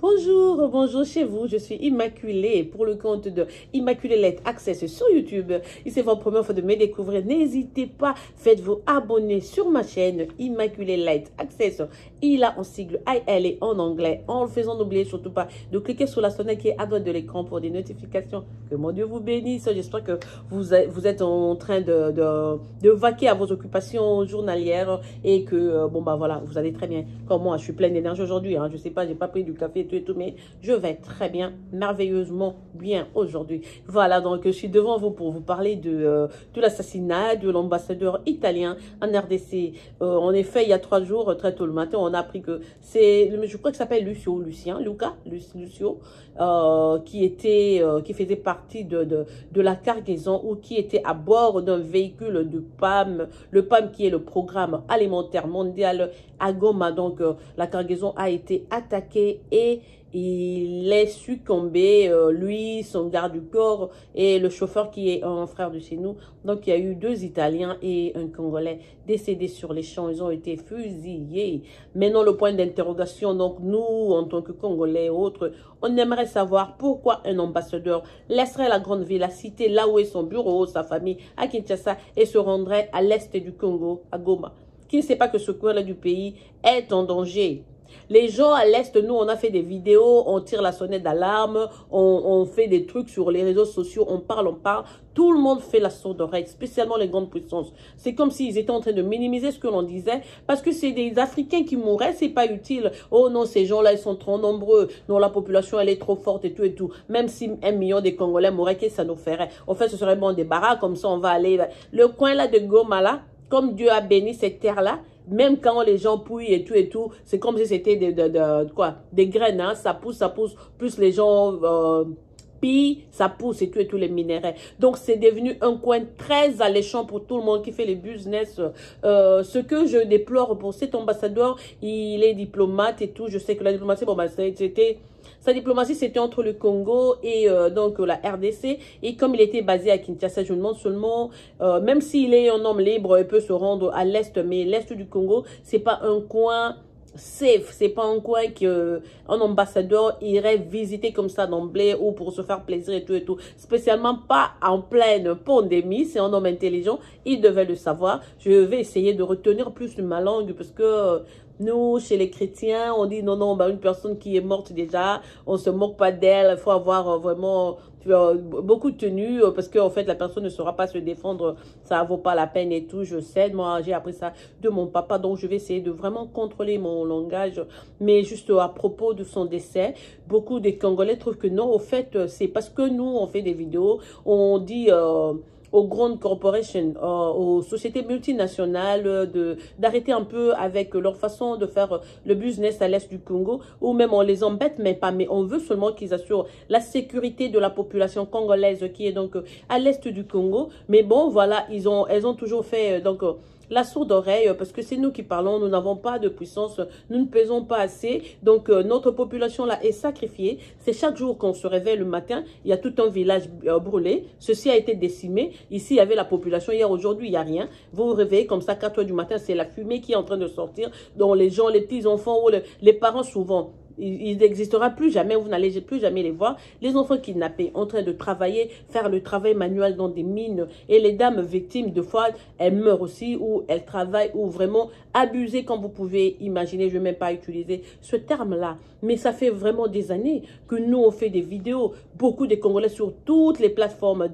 Bonjour, bonjour chez vous, je suis Immaculée pour le compte de Immaculée Light Access sur YouTube. Si c'est votre première fois de me découvrir, n'hésitez pas, faites-vous abonner sur ma chaîne Immaculée Light Access. Il a en sigle IL et en anglais, en le faisant n'oubliez surtout pas de cliquer sur la sonnette qui est à droite de l'écran pour des notifications. Que mon Dieu vous bénisse, j'espère que vous êtes en train de vaquer à vos occupations journalières et que, bon bah voilà, vous allez très bien. Comme moi, je suis pleine d'énergie aujourd'hui, hein, je sais pas, j'ai pas pris du café et tout, mais je vais très bien, merveilleusement bien aujourd'hui. Voilà, donc je suis devant vous pour vous parler de l'assassinat de l'ambassadeur italien en RDC. En effet, il y a 3 jours, très tôt le matin, on a appris que c'est, je crois que ça s'appelle Lucio, qui faisait partie de la cargaison ou qui était à bord d'un véhicule de PAM, le PAM qui est le programme alimentaire mondial à Goma. Donc la cargaison a été attaquée et il est succombé, lui, son garde du corps et le chauffeur qui est un frère de chez nous. Donc il y a eu 2 Italiens et un Congolais décédés sur les champs. Ils ont été fusillés. Maintenant le point d'interrogation, donc nous en tant que Congolais et autres, on aimerait savoir pourquoi un ambassadeur laisserait la grande ville, la cité, là où est son bureau, sa famille, à Kinshasa, et se rendrait à l'est du Congo, à Goma. Qui ne sait pas que ce coin-là du pays est en danger? Les gens à l'Est, nous, on a fait des vidéos, on tire la sonnette d'alarme, on fait des trucs sur les réseaux sociaux, on parle. Tout le monde fait la sourde oreille, spécialement les grandes puissances. C'est comme s'ils étaient en train de minimiser ce que l'on disait, parce que c'est des Africains qui mourraient, c'est pas utile. Oh non, ces gens-là, ils sont trop nombreux. Non, la population, elle est trop forte et tout et tout. Même si 1 million de Congolais mourraient, qu'est-ce que ça nous ferait? En fait, ce serait bon débarras, comme ça, on va aller... Le coin là de Goma, là, comme Dieu a béni cette terre-là, même quand les gens pouillent et tout, c'est comme si c'était des graines, hein, ça pousse, plus les gens pillent, ça pousse et tout les minéraux. Donc c'est devenu un coin très alléchant pour tout le monde qui fait les business. Ce que je déplore pour cet ambassadeur, il est diplomate et tout, je sais que la diplomatie, bon bah c'était... Sa diplomatie, c'était entre le Congo et donc la RDC. Et comme il était basé à Kinshasa, je me demande seulement, même s'il est un homme libre, il peut se rendre à l'Est, mais l'Est du Congo, c'est pas un coin safe, c'est pas un coin qu'un ambassadeur irait visiter comme ça d'emblée ou pour se faire plaisir et tout. Spécialement pas en pleine pandémie, c'est un homme intelligent, il devait le savoir. Je vais essayer de retenir plus ma langue parce que nous, chez les chrétiens, on dit non, non, bah, une personne qui est morte déjà, on se moque pas d'elle, il faut avoir vraiment beaucoup de tenue parce qu'en fait, la personne ne saura pas se défendre, ça vaut pas la peine et tout, je sais, moi, j'ai appris ça de mon papa, donc je vais essayer de vraiment contrôler mon langage, mais juste à propos de son décès, beaucoup de Congolais trouvent que non, au fait, c'est parce que nous, on fait des vidéos, on dit... aux grandes corporations, aux sociétés multinationales, d'arrêter un peu avec leur façon de faire le business à l'est du Congo, ou même on les embête, mais on veut seulement qu'ils assurent la sécurité de la population congolaise qui est donc à l'est du Congo. Mais bon, voilà, elles ont toujours fait la sourde oreille, parce que c'est nous qui parlons, nous n'avons pas de puissance, nous ne pesons pas assez, donc notre population là est sacrifiée. C'est chaque jour qu'on se réveille le matin, il y a tout un village brûlé, ceci a été décimé, ici il y avait la population, hier aujourd'hui il n'y a rien, vous vous réveillez comme ça, 4 h du matin, c'est la fumée qui est en train de sortir, dont les gens, les petits enfants ou les parents souvent, il n'existera plus jamais, vous n'allez plus jamais les voir. Les enfants kidnappés, en train de travailler, faire le travail manuel dans des mines. Et les dames victimes, de fois, elles meurent aussi, ou elles travaillent, ou vraiment abusées, comme vous pouvez imaginer. Je ne vais même pas utiliser ce terme-là. Mais ça fait vraiment des années que nous, on fait des vidéos. Beaucoup de Congolais sur toutes les plateformes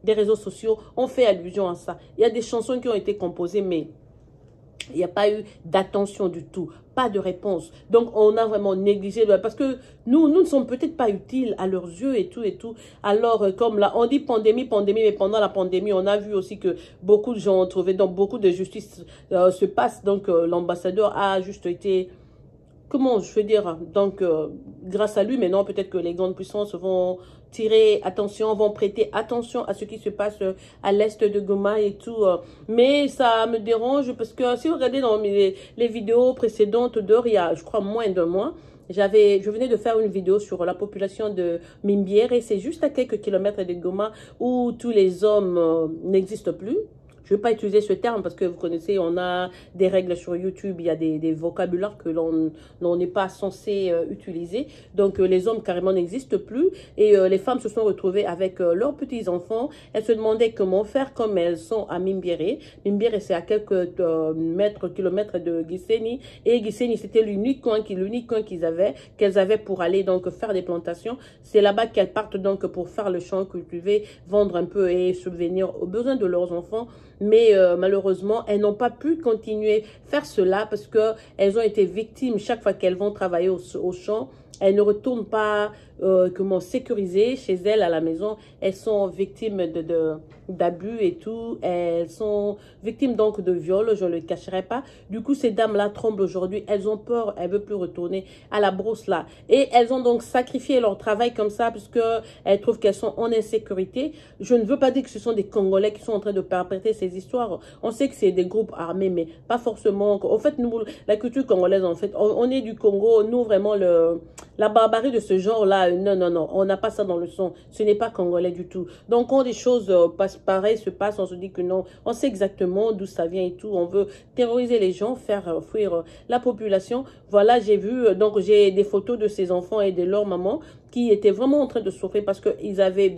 des réseaux sociaux ont fait allusion à ça. Il y a des chansons qui ont été composées, mais... il n'y a pas eu d'attention du tout, pas de réponse. Donc, on a vraiment négligé, parce que nous ne sommes peut-être pas utiles à leurs yeux et tout. Alors, comme là, on dit pandémie, mais pendant la pandémie, on a vu aussi que beaucoup de gens ont trouvé, donc beaucoup de justice se passe. Donc, l'ambassadeur a juste été... Comment je veux dire, donc grâce à lui, maintenant peut-être que les grandes puissances vont tirer attention, vont prêter attention à ce qui se passe à l'est de Goma et tout. Mais ça me dérange parce que si vous regardez dans les vidéos précédentes il y a, je crois, moins d'un mois, je venais de faire une vidéo sur la population de Mimbière et c'est juste à quelques kilomètres de Goma où tous les hommes n'existent plus. je ne vais pas utiliser ce terme parce que vous connaissez, on a des règles sur YouTube, il y a des vocabulaires que l'on n'est pas censé utiliser. Donc, les hommes carrément n'existent plus et les femmes se sont retrouvées avec leurs petits-enfants. Elles se demandaient comment faire comme elles sont à Mimbéré. Mimbéré, c'est à quelques kilomètres de Gisenyi. Et Gisenyi, c'était l'unique coin qu'elles avaient pour aller donc faire des plantations. C'est là-bas qu'elles partent donc pour faire le champ, cultiver, vendre un peu et subvenir aux besoins de leurs enfants. Mais malheureusement, elles n'ont pas pu continuer faire cela parce qu'elles ont été victimes chaque fois qu'elles vont travailler au champ. Elles ne retournent pas sécurisées chez elles à la maison. Elles sont victimes d'abus et tout. Elles sont victimes donc de viols, je ne le cacherai pas. Du coup, ces dames-là tremblent aujourd'hui. Elles ont peur, elles ne veulent plus retourner à la brousse là. Et elles ont donc sacrifié leur travail comme ça parce qu'elles trouvent qu'elles sont en insécurité. Je ne veux pas dire que ce sont des Congolais qui sont en train de perpétrer ces histoires. On sait que c'est des groupes armés, mais pas forcément. En fait, nous, la culture congolaise, en fait, on est du Congo. Nous, vraiment, la barbarie de ce genre-là, non, on n'a pas ça dans le sang. Ce n'est pas congolais du tout. Donc, quand des choses pareilles se passent, on se dit que non, on sait exactement d'où ça vient et tout. On veut terroriser les gens, faire fuir la population. Voilà, j'ai vu, donc j'ai des photos de ces enfants et de leur maman qui étaient vraiment en train de souffrir parce qu'ils avaient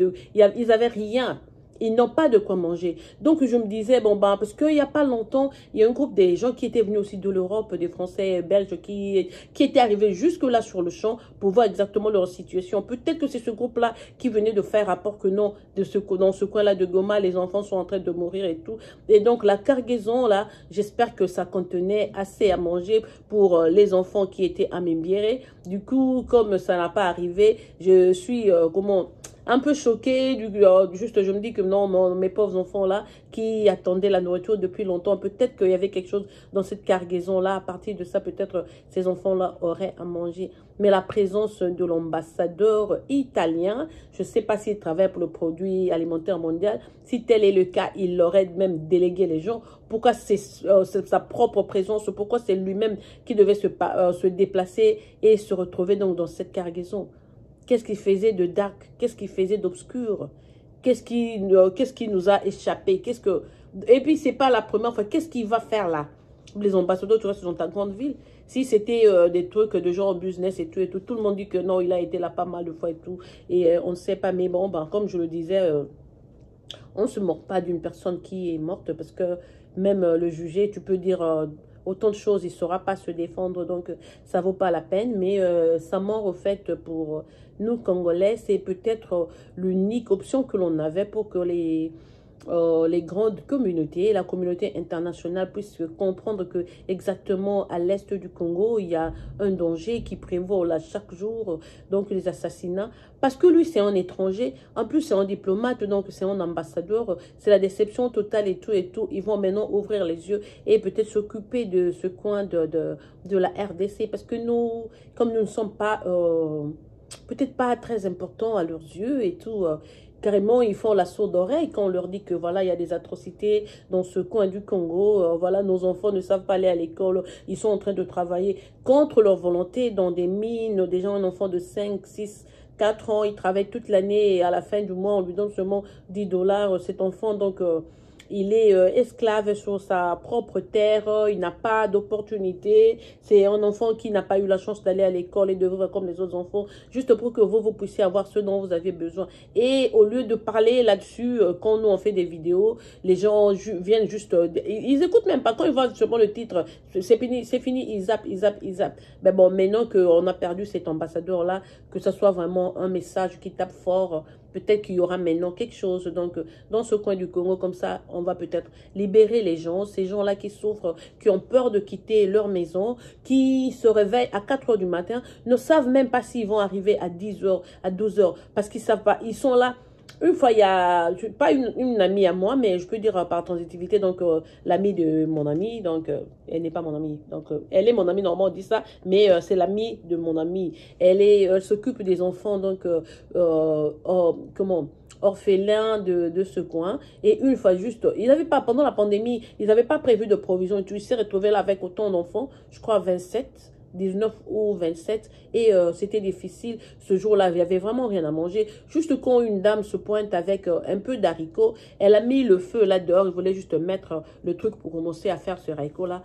rien. Ils n'ont pas de quoi manger. Donc, je me disais, bon, parce qu'il n'y a pas longtemps, il y a un groupe des gens qui étaient venus aussi de l'Europe, des Français, Belges, qui étaient arrivés jusque-là sur le champ pour voir exactement leur situation. Peut-être que c'est ce groupe-là qui venait de faire rapport que non, dans ce coin-là de Goma, les enfants sont en train de mourir et tout. Et donc, la cargaison, là, j'espère que ça contenait assez à manger pour les enfants qui étaient à Mimbéré. Du coup, comme ça n'a pas arrivé, je suis, un peu choquée, juste je me dis que non, mes pauvres enfants là qui attendaient la nourriture depuis longtemps, peut-être qu'il y avait quelque chose dans cette cargaison là, à partir de ça peut-être ces enfants là auraient à manger. Mais la présence de l'ambassadeur italien, je ne sais pas s'il travaille pour le produit alimentaire mondial, si tel est le cas, il aurait même délégué les gens. Pourquoi c'est sa propre présence, pourquoi c'est lui-même qui devait se déplacer et se retrouver donc dans cette cargaison? Qu'est-ce qui faisait de dark? Qu'est-ce qui faisait d'obscur? Qu'est-ce qui nous a échappé? Et puis, c'est pas la première fois. Qu'est-ce qu'il va faire là? Les ambassadeurs, tu vois, sont dans ta grande ville. Si c'était des trucs de genre business et tout, tout le monde dit que non, il a été là pas mal de fois et tout. Et on ne sait pas. Mais bon, comme je le disais, on ne se moque pas d'une personne qui est morte parce que même le juger, tu peux dire autant de choses, il ne saura pas se défendre, donc ça ne vaut pas la peine. Mais sa mort, au fait, pour nous, Congolais, c'est peut-être l'unique option que l'on avait pour que les grandes communautés, la communauté internationale puisse comprendre que exactement à l'est du Congo, il y a un danger qui prévaut là chaque jour, donc les assassinats. Parce que lui, c'est un étranger, en plus c'est un diplomate, donc c'est un ambassadeur, c'est la déception totale et tout et tout. Ils vont maintenant ouvrir les yeux et peut-être s'occuper de ce coin de la RDC. Parce que nous, comme nous ne sommes pas, peut-être pas très importants à leurs yeux et tout, carrément, ils font la sourde oreille quand on leur dit que voilà, il y a des atrocités dans ce coin du Congo. Voilà, nos enfants ne savent pas aller à l'école. Ils sont en train de travailler contre leur volonté dans des mines. Déjà, un enfant de 5, 6, 4 ans, il travaille toute l'année et à la fin du mois, on lui donne seulement 10 $. Cet enfant, donc, il est esclave sur sa propre terre, il n'a pas d'opportunité. C'est un enfant qui n'a pas eu la chance d'aller à l'école et de vivre comme les autres enfants, juste pour que vous puissiez avoir ce dont vous avez besoin. Et au lieu de parler là-dessus, quand nous on fait des vidéos, les gens viennent juste, ils écoutent même pas. Quand ils voient seulement le titre, c'est fini, ils zappent. Mais bon, maintenant qu'on a perdu cet ambassadeur-là, que ce soit vraiment un message qui tape fort, peut-être qu'il y aura maintenant quelque chose donc, dans ce coin du Congo, comme ça, on va peut-être libérer les gens, ces gens-là qui souffrent, qui ont peur de quitter leur maison, qui se réveillent à 4 h du matin, ne savent même pas s'ils vont arriver à 10 h, à 12 h, parce qu'ils ne savent pas, ils sont là. Une fois, il y a, pas une amie à moi, mais je peux dire par transitivité, donc l'amie de mon ami, donc elle n'est pas mon amie, donc elle est mon amie, normalement on dit ça, mais c'est l'amie de mon amie. Elle s'occupe des enfants, donc, orphelins de ce coin. Et une fois juste, ils n'avaient pas, pendant la pandémie, ils n'avaient pas prévu de provision et tout. Ils s'est retrouvé là avec autant d'enfants, je crois 27. 19 ou 27 et c'était difficile. Ce jour-là, il n'y avait vraiment rien à manger. Juste quand une dame se pointe avec un peu d'haricots, elle a mis le feu là dehors. Il voulait juste mettre le truc pour commencer à faire ce haricot-là.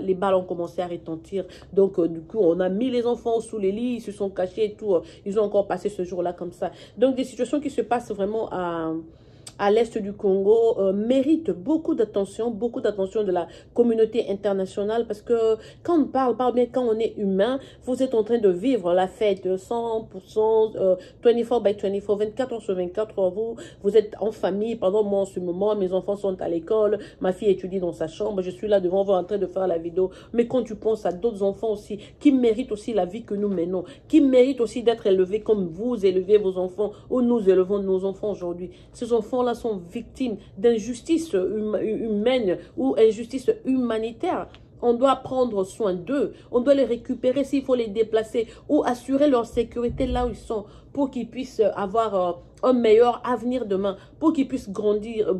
Les balles ont commencé à retentir. Donc, du coup, on a mis les enfants sous les lits, ils se sont cachés et tout. Ils ont encore passé ce jour-là comme ça. Donc, des situations qui se passent vraiment à l'est du Congo méritent beaucoup d'attention de la communauté internationale parce que quand on parle bien, quand on est humain, vous êtes en train de vivre la fête 100%, 24 by 24, 24 heures sur 24, vous êtes en famille. Pendant moi, en ce moment, mes enfants sont à l'école, ma fille étudie dans sa chambre, je suis là devant vous en train de faire la vidéo. Mais quand tu penses à d'autres enfants aussi, qui méritent aussi la vie que nous menons, qui méritent aussi d'être élevés comme vous élevez vos enfants ou nous élevons nos enfants aujourd'hui, ces enfants-là sont victimes d'injustice humaine ou injustice humanitaire. On doit prendre soin d'eux, on doit les récupérer s'il faut les déplacer ou assurer leur sécurité là où ils sont pour qu'ils puissent avoir un meilleur avenir demain, pour qu'ils puissent grandir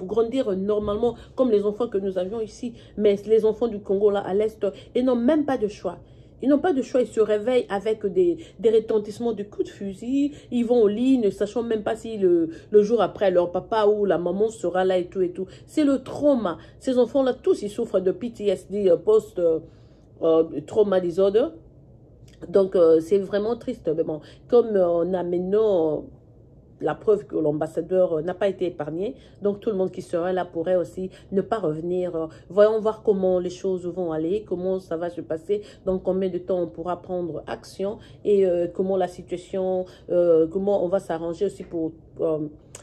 normalement comme les enfants que nous avions ici. Mais les enfants du Congo là à l'Est, ils n'ont même pas de choix. Ils n'ont pas de choix, ils se réveillent avec des retentissements de coups de fusil. Ils vont au lit, ne sachant même pas si le jour après, leur papa ou la maman sera là et tout et tout. C'est le trauma. Ces enfants-là, tous, ils souffrent de PTSD, post-trauma disorder. Donc, c'est vraiment triste. Mais bon, comme on a maintenant la preuve que l'ambassadeur n'a pas été épargné. Donc, tout le monde qui serait là pourrait aussi ne pas revenir. Voyons voir comment les choses vont aller, comment ça va se passer, dans combien de temps on pourra prendre action et comment la situation, comment on va s'arranger aussi pour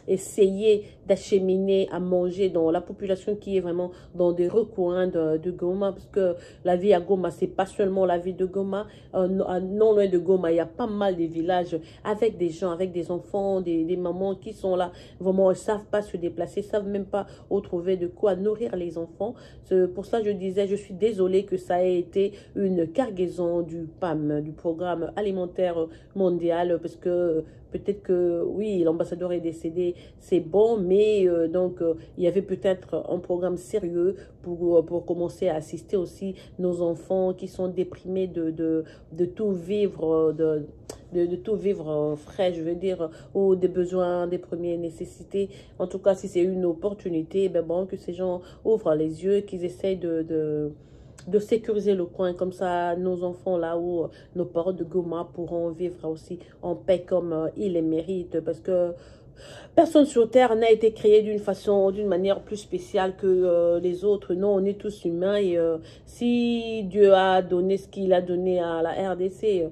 essayer d'acheminer à manger dans la population qui est vraiment dans des recoins de Goma, parce que la vie à Goma, c'est pas seulement la vie de Goma, non loin de Goma, il y a pas mal de villages avec des gens, avec des enfants, des mamans qui sont là, vraiment, ils savent pas se déplacer, savent même pas où trouver de quoi nourrir les enfants. Pour ça, je disais, je suis désolée que ça ait été une cargaison du PAM, du Programme Alimentaire Mondial, parce que peut-être que, oui, l'ambassadeur est décédé, c'est bon, mais il y avait peut-être un programme sérieux pour commencer à assister aussi nos enfants qui sont déprimés de tout vivre, de tout vivre frais, je veux dire, ou des besoins, des premières nécessités. En tout cas, si c'est une opportunité, ben bon, que ces gens ouvrent les yeux, qu'ils essayent de sécuriser le coin, comme ça nos enfants là où nos parents de Goma pourront vivre aussi en paix comme ils les méritent, parce que personne sur terre n'a été créé d'une manière plus spéciale que les autres. Non, on est tous humains et si Dieu a donné ce qu'il a donné à la RDC,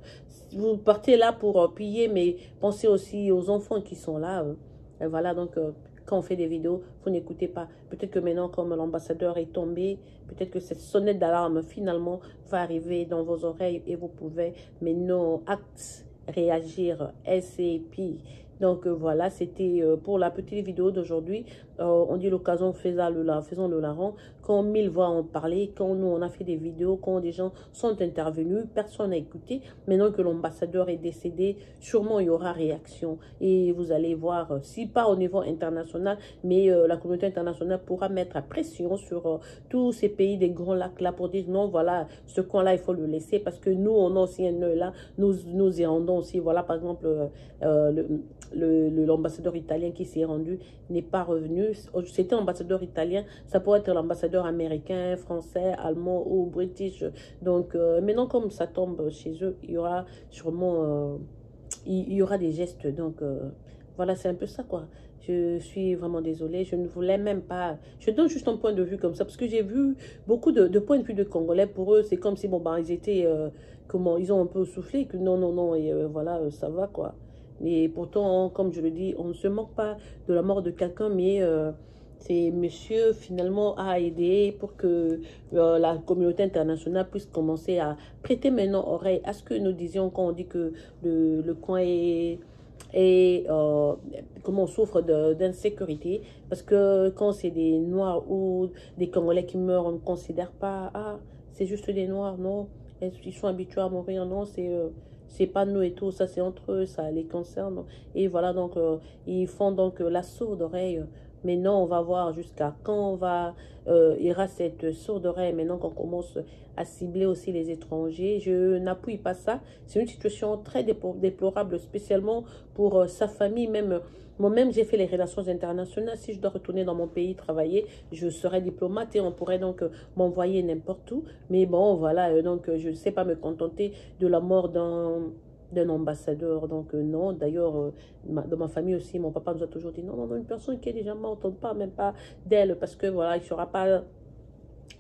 vous partez là pour piller, mais pensez aussi aux enfants qui sont là. Et voilà, donc quand on fait des vidéos, vous n'écoutez pas. Peut-être que maintenant, comme l'ambassadeur est tombé, peut-être que cette sonnette d'alarme, finalement, va arriver dans vos oreilles et vous pouvez maintenant réagir SCP. Donc voilà, c'était pour la petite vidéo d'aujourd'hui. On dit l'occasion faisant le larron. Quand 1000 voix ont parlé, quand nous on a fait des vidéos, quand des gens sont intervenus, personne n'a écouté. Maintenant que l'ambassadeur est décédé, sûrement il y aura réaction. Et vous allez voir, si pas au niveau international, mais la communauté internationale pourra mettre la pression sur tous ces pays des grands lacs là pour dire non, voilà, ce coin-là, il faut le laisser parce que nous, on a aussi un œil là. Nous y rendons aussi. Voilà, par exemple, l'ambassadeur italien qui s'est rendu n'est pas revenu. C'était l'ambassadeur italien, ça pourrait être l'ambassadeur américain, français, allemand ou british. Donc maintenant comme ça tombe chez eux, il y aura sûrement il y aura des gestes. Donc voilà, c'est un peu ça quoi. Je suis vraiment désolée, je ne voulais même pas... Je donne juste un point de vue comme ça, parce que j'ai vu beaucoup de points de vue de Congolais. Pour eux, c'est comme si, bon, bah, ils étaient... comment, ils ont un peu soufflé, que non, non, non, et voilà, ça va, quoi. Mais pourtant, comme je le dis, on ne se moque pas de la mort de quelqu'un, mais c'est monsieur finalement a aidé pour que la communauté internationale puisse commencer à prêter maintenant oreille à ce que nous disions quand on dit que le coin est comment on souffre d'insécurité, parce que quand c'est des Noirs ou des Congolais qui meurent, on ne considère pas, ah, c'est juste des Noirs, non, ils sont habitués à mourir, non, c'est pas nous et tout, ça c'est entre eux, ça les concerne. Et voilà, donc ils font donc la sourde oreille Mais non, on va voir jusqu'à quand il y aura cette sourde oreille, maintenant qu'on commence à cibler aussi les étrangers. Je n'appuie pas ça. C'est une situation très déplorable, spécialement pour sa famille, même. Moi-même, j'ai fait les relations internationales. Si je dois retourner dans mon pays travailler, je serai diplomate et on pourrait donc m'envoyer n'importe où. Mais bon, voilà, donc je ne sais pas me contenter de la mort d'un ambassadeur. Donc non, d'ailleurs, dans ma famille aussi, mon papa nous a toujours dit, non, non, non, une personne qui est déjà morte, on ne parle même pas d'elle parce que voilà, il ne sera pas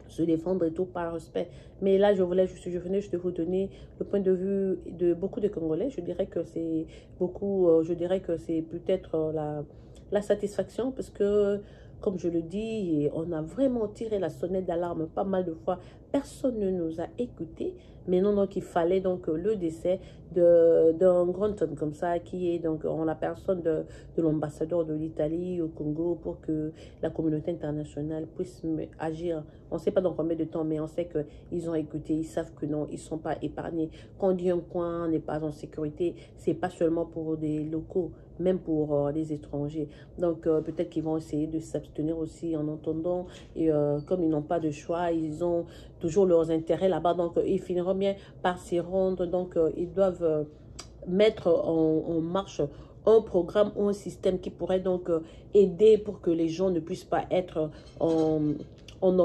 se défendre et tout par respect. Mais là, je venais juste de vous donner le point de vue de beaucoup de Congolais. Je dirais que c'est beaucoup, je dirais que c'est peut-être la satisfaction parce que, comme je le dis, on a vraiment tiré la sonnette d'alarme pas mal de fois. Personne ne nous a écoutés. Mais non, donc il fallait donc le décès d'un grand homme comme ça, qui est donc en la personne de l'ambassadeur de l'Italie au Congo, pour que la communauté internationale puisse agir. On ne sait pas dans combien de temps, mais on sait qu'ils ont écouté, ils savent que non, ils ne sont pas épargnés. Quand on dit un coin n'est pas en sécurité, ce n'est pas seulement pour des locaux, même pour les étrangers. Donc peut-être qu'ils vont essayer de s'abstenir aussi en entendant. Et comme ils n'ont pas de choix, ils ont toujours leurs intérêts là-bas. Donc ils finiront bien par s'y rendre. Donc ils doivent mettre en marche un programme ou un système qui pourrait donc aider pour que les gens ne puissent pas être en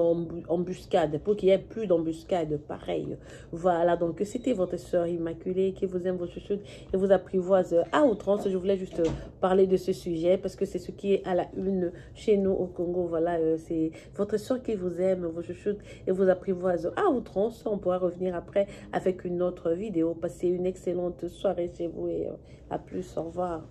embuscade, pour qu'il n'y ait plus d'embuscade, pareil. Voilà, donc c'était votre sœur Immaculée qui vous aime, vos chouchoutes et vous apprivoise à outrance. Je voulais juste parler de ce sujet parce que c'est ce qui est à la une chez nous au Congo. Voilà, c'est votre sœur qui vous aime, vos chouchoutes et vous apprivoise à outrance. On pourra revenir après avec une autre vidéo. Passez une excellente soirée chez vous et à plus, au revoir.